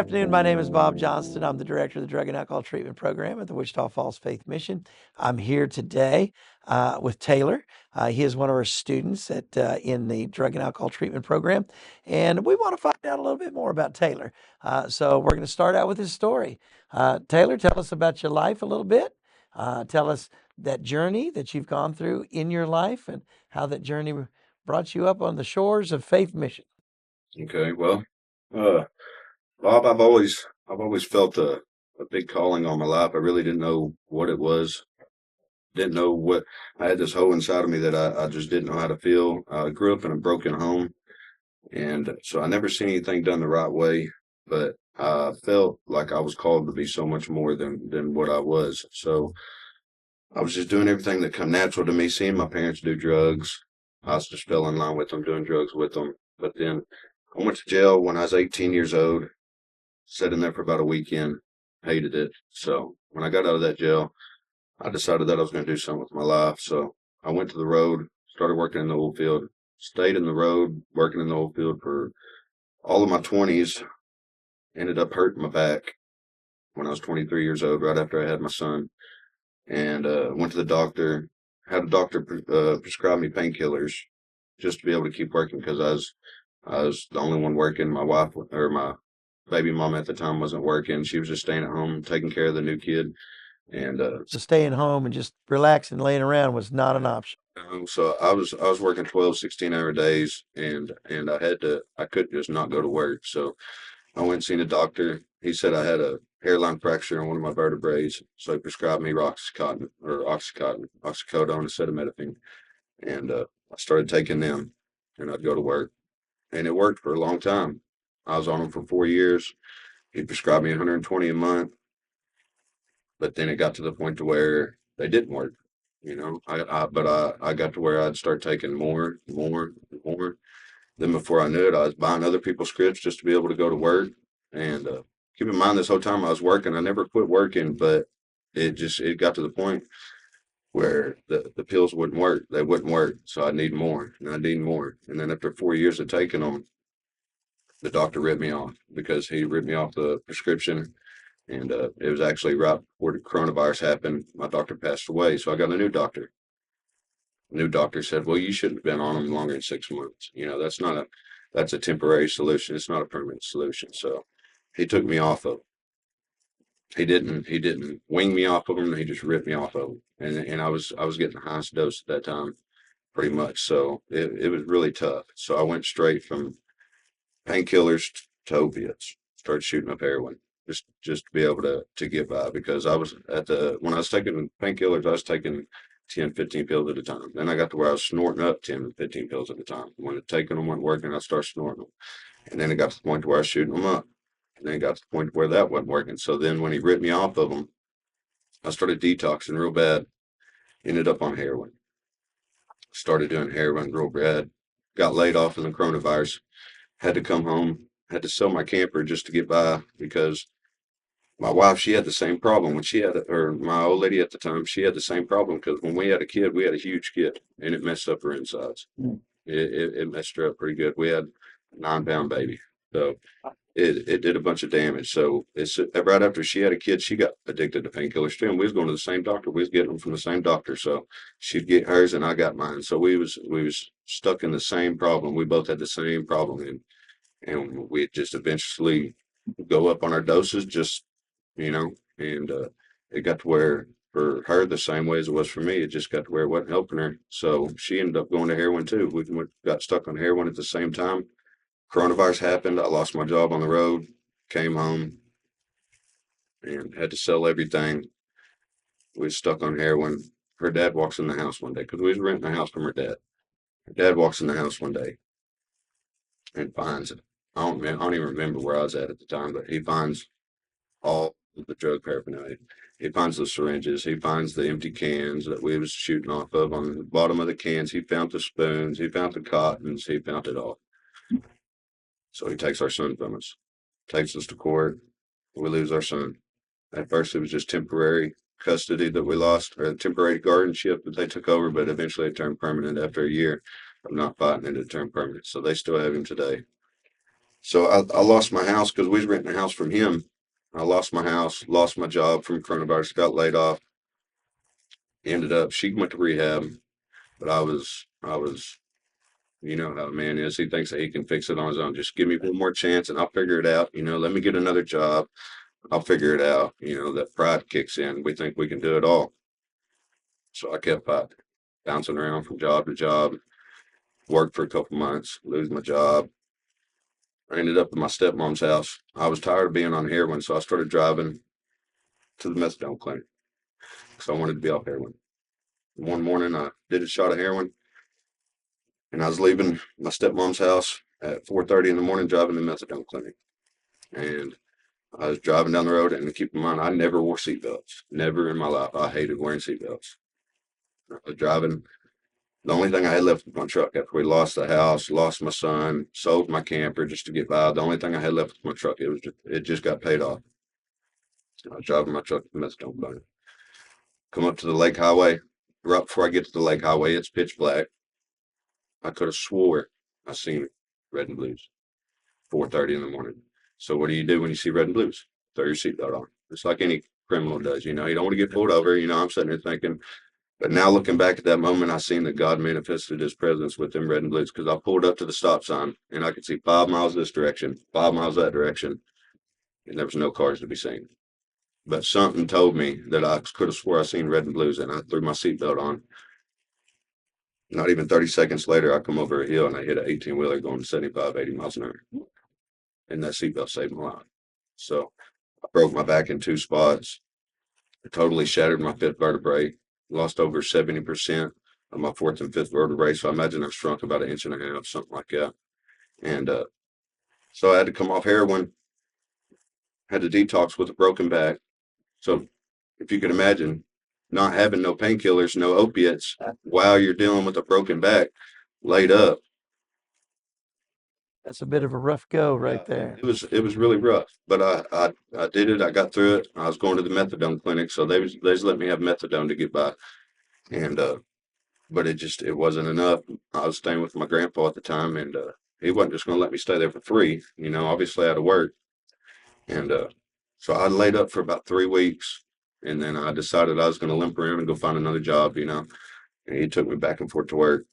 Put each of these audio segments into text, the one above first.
afternoon. My name is Bob Johnston. I'm the director of the Drug and Alcohol Treatment Program at the Wichita Falls Faith Mission. I'm here today with Taylor. He is one of our students in the Drug and Alcohol Treatment Program, and we want to find out a little bit more about Taylor. So we're going to start out with his story. Taylor, tell us about your life a little bit. Tell us that journey that you've gone through in your life and how that journey brought you up on the shores of Faith Mission. Okay, well, uh, Bob, I've always felt a big calling on my life. I really didn't know what it was. Didn't know what I had this hole inside of me that I just didn't know how to feel. I grew up in a broken home, and so I never seen anything done the right way. But I felt like I was called to be so much more than what I was. So I was just doing everything that come natural to me. Seeing my parents do drugs, I just fell in line with them, doing drugs with them. But then I went to jail when I was 18 years old. Sat in there for about a weekend, hated it. So when I got out of that jail, I decided that I was going to do something with my life. So I went to the road, started working in the oil field, stayed in the road, working in the oil field for all of my 20s, ended up hurting my back when I was 23 years old, right after I had my son. And went to the doctor, had a doctor prescribe me painkillers just to be able to keep working because I was the only one working. My wife or my baby mom at the time wasn't working. She was just staying at home, taking care of the new kid. And So staying home and just relaxing, laying around was not an option. so I was working 12, 16-hour days, and I couldn't just not go to work. So I went and seen a doctor. He said I had a hairline fracture in one of my vertebrae, so he prescribed me oxycodone, acetaminophen, and I started taking them, and I'd go to work, and it worked for a long time. I was on them for 4 years. He prescribed me 120 a month, but then it got to the point to where they didn't work. I got to where I'd start taking more, more, more. Then before I knew it, I was buying other people's scripts just to be able to go to work. And keep in mind, this whole time I was working, I never quit working, but it got to the point where the pills wouldn't work. They wouldn't work. So I need more and I need more. And then after 4 years of taking them, the doctor ripped me off because he ripped me off the prescription. And it was actually right before the coronavirus happened. My doctor passed away. So I got a new doctor. The new doctor said, well, you shouldn't have been on them longer than 6 months. That's a temporary solution. It's not a permanent solution. So he took me off of. He didn't wing me off of them. He just ripped me off of them. And I was getting the highest dose at that time, pretty much. So it was really tough. So I went straight from painkillers to opiates. Started shooting up heroin just to be able to get by because I was when I was taking painkillers, I was taking 10, 15 pills at a time. Then I got to where I was snorting up 10, 15 pills at a time. When taking them wasn't working, I started snorting them. And then it got to the point where I was shooting them up. And then it got to the point where that wasn't working. So then when he ripped me off of them, I started detoxing real bad. Ended up on heroin. Started doing heroin real bad. Got laid off in the coronavirus. Had to come home. Had to sell my camper just to get by because my wife, she had the same problem when she had, or my old lady at the time, she had the same problem because when we had a kid, we had a huge kid and it messed up her insides. It messed her up pretty good. We had a 9-pound baby. So it did a bunch of damage. So it's right after she had a kid, she got addicted to painkillers too. And we was going to the same doctor. We was getting them from the same doctor. So she'd get hers and I got mine. So we was stuck in the same problem. We both had the same problem and we just eventually go up on our doses and it got to where for her the same way as it was for me. It just got to where it wasn't helping her. So she ended up going to heroin too. Got stuck on heroin at the same time. Coronavirus happened. I lost my job on the road, came home and had to sell everything. We was stuck on heroin. Her dad walks in the house one day because we was renting a house from her dad. Her dad walks in the house one day and finds it. I don't even remember where I was at the time, but he finds all of the drug paraphernalia. He finds the syringes. He finds the empty cans that we was shooting off of on the bottom of the cans. He found the spoons. He found the cottons. He found it all. So he takes our son from us, takes us to court. We lose our son. At first, it was just temporary custody that we lost, or temporary guardianship that they took over, but eventually it turned permanent after a year of not fighting, and it turned permanent. So they still have him today. So I lost my house because we was renting a house from him. I lost my house, lost my job from coronavirus, got laid off. Ended up, she went to rehab, but I was, you know how a man is. He thinks that he can fix it on his own. Just give me one more chance and I'll figure it out. Let me get another job. I'll figure it out. That pride kicks in. We think we can do it all. So I kept bouncing around from job to job, worked for a couple months, lose my job. I ended up at my stepmom's house. I was tired of being on heroin, so I started driving to the methadone clinic because I wanted to be off heroin. One morning, I did a shot of heroin, and I was leaving my stepmom's house at 4:30 in the morning, driving to the methadone clinic. And I was driving down the road, and keep in mind, I never wore seatbelts. Never in my life. I hated wearing seatbelts. I was driving. The only thing I had left was my truck after we lost the house, lost my son, sold my camper just to get by. The only thing I had left was my truck. It just got paid off. I was driving my truck to the methadone plant. Come up to the lake highway. Right before I get to the lake highway, it's pitch black. I could have swore I seen red and blues. 4:30 in the morning. So what do you do when you see red and blues? Throw your seatbelt on. It's like any criminal does. You don't want to get pulled over. I'm sitting there thinking, but now looking back at that moment, I seen that God manifested his presence with them red and blues because I pulled up to the stop sign and I could see 5 miles this direction, 5 miles that direction, and there was no cars to be seen. But something told me that I could have swore I seen red and blues, and I threw my seatbelt on. Not even 30 seconds later, I come over a hill and I hit an 18-wheeler going 75, 80 miles an hour. And that seatbelt saved my life. So I broke my back in two spots. It totally shattered my fifth vertebrae, lost over 70% of my fourth and fifth vertebrae. So I imagine I've shrunk about an inch and a half, something like that. And so I had to come off heroin, had to detox with a broken back. So if you can imagine not having no painkillers, no opiates while you're dealing with a broken back, laid up. That's a bit of a rough go right Yeah, there. it was really rough, but I did it. I got through it. I was going to the methadone clinic, so they just let me have methadone to get by, and but it wasn't enough. I was staying with my grandpa at the time, and he wasn't just going to let me stay there for free. Obviously I had to work, and so I laid up for about 3 weeks, and then I decided I was going to limp around and go find another job. And he took me back and forth to work,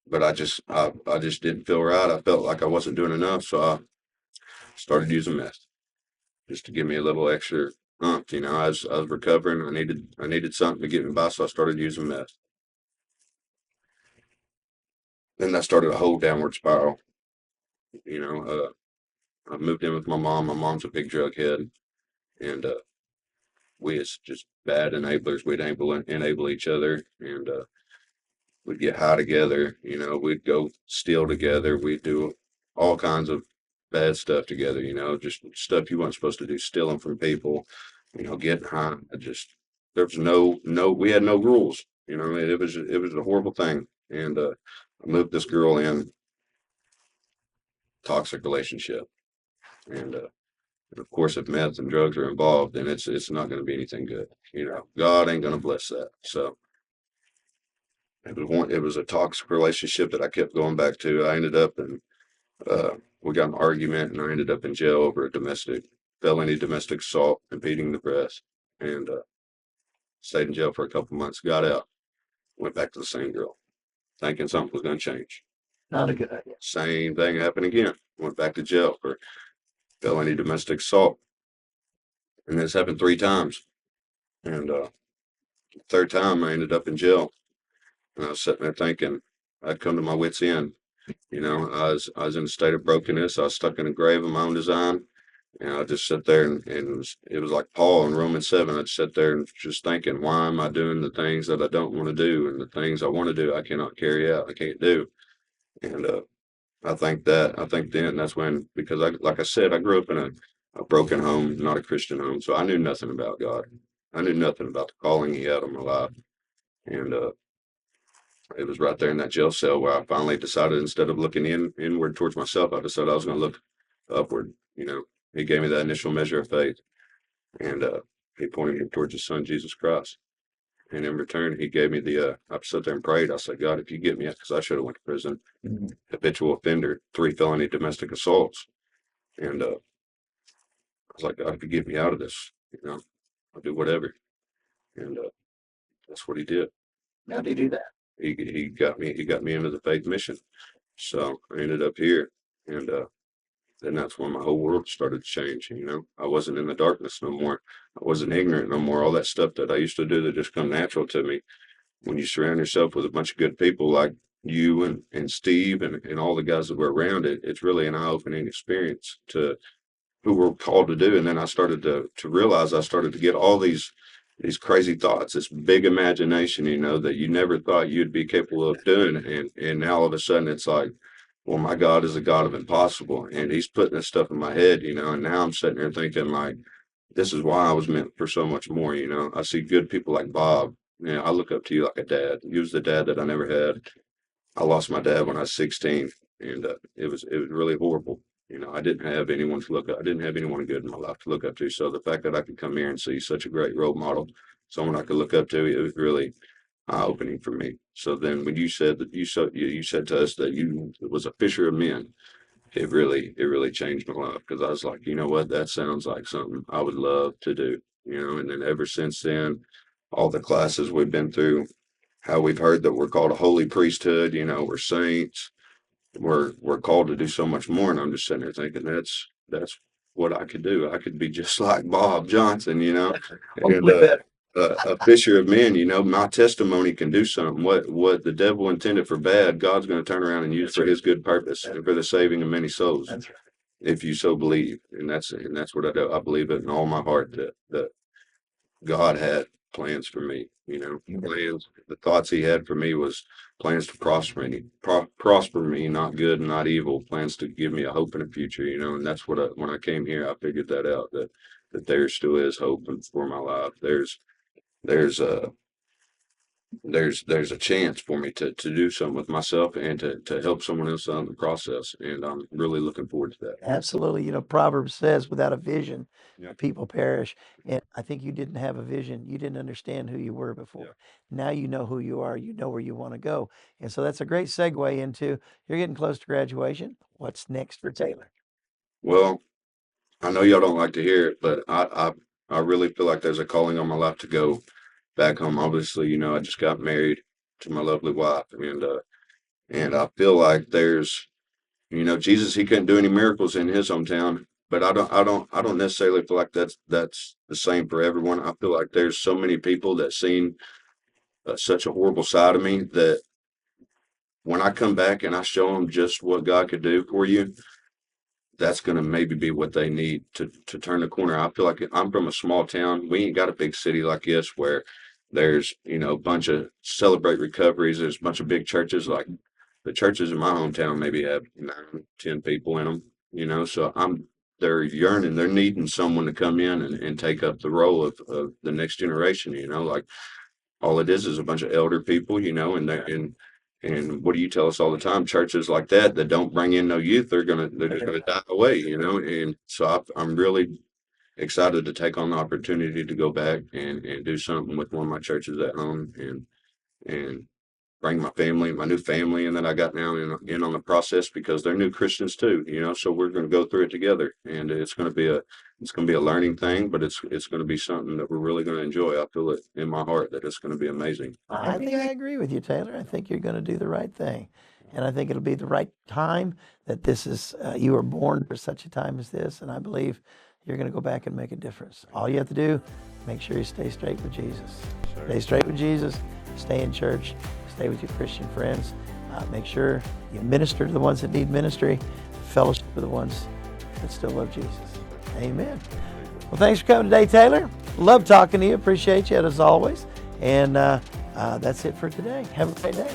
but I just didn't feel right. I felt like I wasn't doing enough, so I started using meth just to give me a little extra umph. I was recovering. I needed something to get me by, so I started using meth. Then that started a whole downward spiral. You know, I moved in with my mom. My mom's a big drug head, and we is just bad enablers. We'd enable each other, and we'd get high together. We'd go steal together. We'd do all kinds of bad stuff together. Just stuff you weren't supposed to do, stealing from people. Getting high. There was no. We had no rules. It was a horrible thing. And I moved this girl in, toxic relationship, and of course, if meth and drugs are involved, then it's not going to be anything good. God ain't going to bless that. So it was a toxic relationship that I kept going back to. I ended up in we got an argument, and I ended up in jail over a felony domestic assault, impeding the breath, and stayed in jail for a couple months. Got out, went back to the same girl, thinking something was going to change. Not a good idea. Same thing happened again. Went back to jail for felony domestic assault, and this happened 3 times. And third time, I ended up in jail. And I was sitting there thinking I'd come to my wits' end. I was in a state of brokenness. I was stuck in a grave of my own design. And I just sit there, and it was like Paul in Romans 7. I'd sit there and just thinking, why am I doing the things that I don't want to do? And the things I want to do, I cannot carry out. I can't do. And I think then that's when, because like I said, I grew up in a broken home, not a Christian home. So I knew nothing about God. I knew nothing about the calling he had on my life. And it was right there in that jail cell where I finally decided, instead of looking inward towards myself, I decided I was going to look upward. He gave me that initial measure of faith, and he pointed me towards his son, Jesus Christ. And in return, he gave me I sat there and prayed. I said, God, if you get me out, because I should have went to prison, habitual offender, 3 felony domestic assaults. And I was like, God, if you get me out of this, I'll do whatever. And that's what he did. How do you do that? He got me into the faith mission. So I ended up here. And then that's when my whole world started to change. I wasn't in the darkness no more. I wasn't ignorant no more. All that stuff that I used to do that just come natural to me. When you surround yourself with a bunch of good people like you and Steve and all the guys that were around it, it's really an eye-opening experience to who we're called to do. And then I started to realize I started to get all these crazy thoughts, this big imagination, that you never thought you'd be capable of doing. And now all of a sudden it's like, well, my God is a God of impossible. And he's putting this stuff in my head, and now I'm sitting there thinking like, this is why I was meant for so much more. I see good people like Bob. I look up to you like a dad. You was the dad that I never had. I lost my dad when I was 16, and it was really horrible. I didn't have anyone to look up. I didn't have anyone good in my life to look up to. So the fact that I could come here and see such a great role model, someone I could look up to, it was really eye-opening for me. So then when you said that you said to us that you was a fisher of men, it really changed my life, because I was like, you know what, that sounds like something I would love to do. And then ever since then, all the classes we've been through, how we've heard that we're called a holy priesthood, we're saints, we're called to do so much more. And I'm just sitting there thinking that's what I could do. I could be just like Bob Johnson, and a fisher of men. My testimony can do something. What the devil intended for bad, God's going to turn around and use for his good purpose and for the saving of many souls. That's right. If you so believe. And that's what I do. I believe it in all my heart that God had plans for me, plans. The thoughts he had for me was plans to prosper me, not good and not evil, plans to give me a hope in the future, and that's what when I came here, I figured that out, that there still is hope for my life. There's a chance for me to do something with myself and to help someone else out in the process. And I'm really looking forward to that. Absolutely. Proverbs says, without a vision, Yeah. people perish. And I think you didn't have a vision. You didn't understand who you were before. Yeah. Now you know who you are. You know where you want to go. And so that's a great segue into, you're getting close to graduation. What's next for Taylor? Well, I know y'all don't like to hear it, but I really feel like there's a calling on my life to go back home. Obviously, I just got married to my lovely wife, and I feel like there's, Jesus, he couldn't do any miracles in his hometown, but I don't necessarily feel like that's the same for everyone. I feel like there's so many people that seen such a horrible side of me that when I come back and I show them just what God could do for you, that's going to maybe be what they need to turn the corner. I feel like I'm from a small town. We ain't got a big city like this where there's, a bunch of celebrate recoveries. There's a bunch of big churches. Like the churches in my hometown maybe have 9, 10 people in them, so they're yearning, they're needing someone to come in and take up the role of the next generation, like all it is a bunch of elder people, and what do you tell us all the time? Churches like that don't bring in no youth, they're just gonna die away, And so I'm really excited to take on the opportunity to go back and do something with one of my churches at home and bring my new family, and that I got now in on the process, because they're new Christians too, so we're going to go through it together, and it's going to be a learning thing, but it's going to be something that we're really going to enjoy. I feel it in my heart that it's going to be amazing. I think I agree with you, Taylor. I think you're going to do the right thing. And I think it'll be the right time, that this is, you were born for such a time as this. And I believe you're going to go back and make a difference. All you have to do, make sure you stay straight with Jesus. Sure. Stay straight with Jesus, stay in church, stay with your Christian friends. Make sure you minister to the ones that need ministry, fellowship with the ones that still love Jesus. Amen. Well, thanks for coming today, Taylor. Love talking to you. Appreciate you as always. And that's it for today. Have a great day.